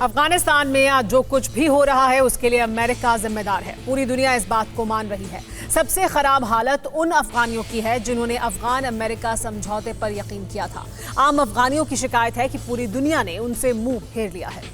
अफगानिस्तान में आज जो कुछ भी हो रहा है उसके लिए अमेरिका जिम्मेदार है। पूरी दुनिया इस बात को मान रही है। सबसे खराब हालत उन अफगानियों की है जिन्होंने अफगान अमेरिका समझौते पर यकीन किया था। आम अफगानियों की शिकायत है कि पूरी दुनिया ने उनसे मुंह फेर लिया है।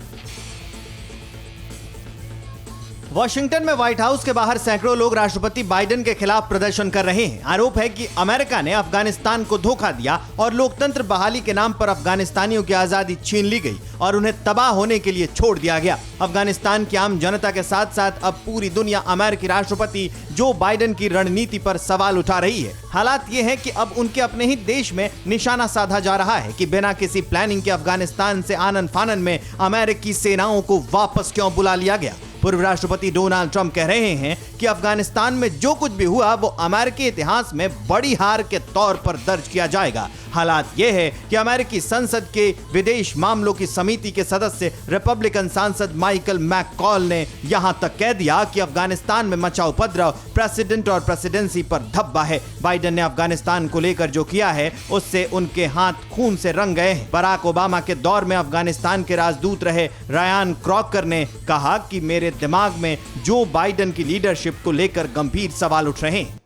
वॉशिंगटन में व्हाइट हाउस के बाहर सैकड़ों लोग राष्ट्रपति बाइडेन के खिलाफ प्रदर्शन कर रहे हैं। आरोप है कि अमेरिका ने अफगानिस्तान को धोखा दिया और लोकतंत्र बहाली के नाम पर अफगानिस्तानियों की आजादी छीन ली गई और उन्हें तबाह होने के लिए छोड़ दिया गया। अफगानिस्तान की आम जनता के साथ साथ अब पूरी दुनिया अमेरिकी राष्ट्रपति जो बाइडेन की रणनीति पर सवाल उठा रही है। हालात ये है कि अब उनके अपने ही देश में निशाना साधा जा रहा है कि बिना किसी प्लानिंग के अफगानिस्तान से आनन फानन में अमेरिकी सेनाओं को वापस क्यों बुला लिया गया। पूर्व राष्ट्रपति डोनाल्ड ट्रंप कह रहे हैं कि अफगानिस्तान में जो कुछ भी हुआ वो अमेरिकी इतिहास में बड़ी हार के तौर पर दर्ज किया जाएगा। हालात ये है कि अमेरिकी संसद के विदेश मामलों की समिति के सदस्य रिपब्लिकन सांसद माइकल मैककॉल ने यहां तक कह दिया कि अफगानिस्तान में मचा उपद्रव प्रेसिडेंट और प्रेसिडेंसी पर धब्बा है। बाइडेन ने अफगानिस्तान को लेकर जो किया है उससे उनके हाथ खून से रंग गए हैं। बराक ओबामा के दौर में अफगानिस्तान के राजदूत रहे रायान क्रॉकर ने कहा कि मेरे दिमाग में जो बाइडेन की लीडरशिप को लेकर गंभीर सवाल उठ रहे हैं।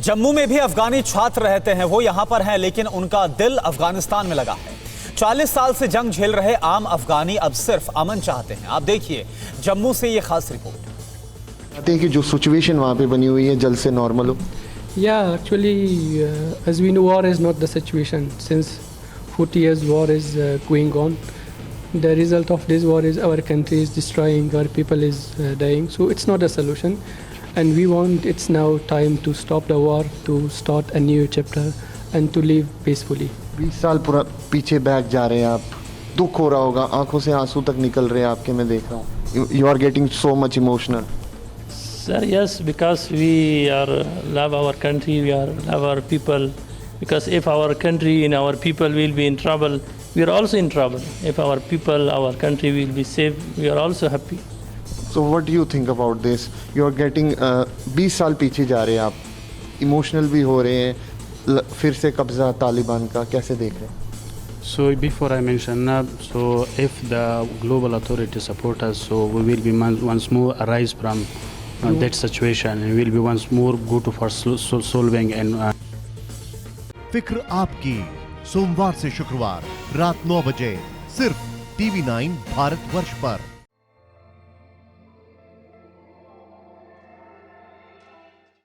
जम्मू में भी अफगानी छात्र रहते हैं, वो यहां पर हैं लेकिन उनका दिल अफगानिस्तान में लगा है। 40 साल से जंग झेल रहे आम अफगानी अब सिर्फ अमन चाहते हैं। आप देखिए जम्मू से ये खास रिपोर्ट। चाहते हैं कि जो सिचुएशन वहां पे बनी हुई है जल्द से नॉर्मल हो। Yeah, actually, as we know, war is not the situation. Since 40 years, war is going on. The result of this war is our country is destroying, our people is dying. So it's not a solution, and we want it's now time to stop the war, to start a new chapter, and to live peacefully. 20 साल पूरा पीछे back जा रहे हैं आप। दुख हो रहा होगा, आंखों से आंसू तक निकल रहे हैं आपके, मैं देख रहा हूँ। You are getting so much emotional. Sir, yes, because we are love our country, we are love our people. Because if our country and our people will be in trouble, we are also in trouble. If our people, our country will be safe, we are also happy. So what do you think about this? You are getting 20 साल पीछे जा रहे हैं आप, emotional भी हो रहे हैं। फिर से कब्जा तालिबान का कैसे देख रहे हैं? So before I mention, so if the global authorities support us, so we will be once more arise from that situation and will be once more go to for solving and फिक्र आपकी सोमवार से शुक्रवार रात 9 बजे सिर्फ TV9 Bharatvarsh पर।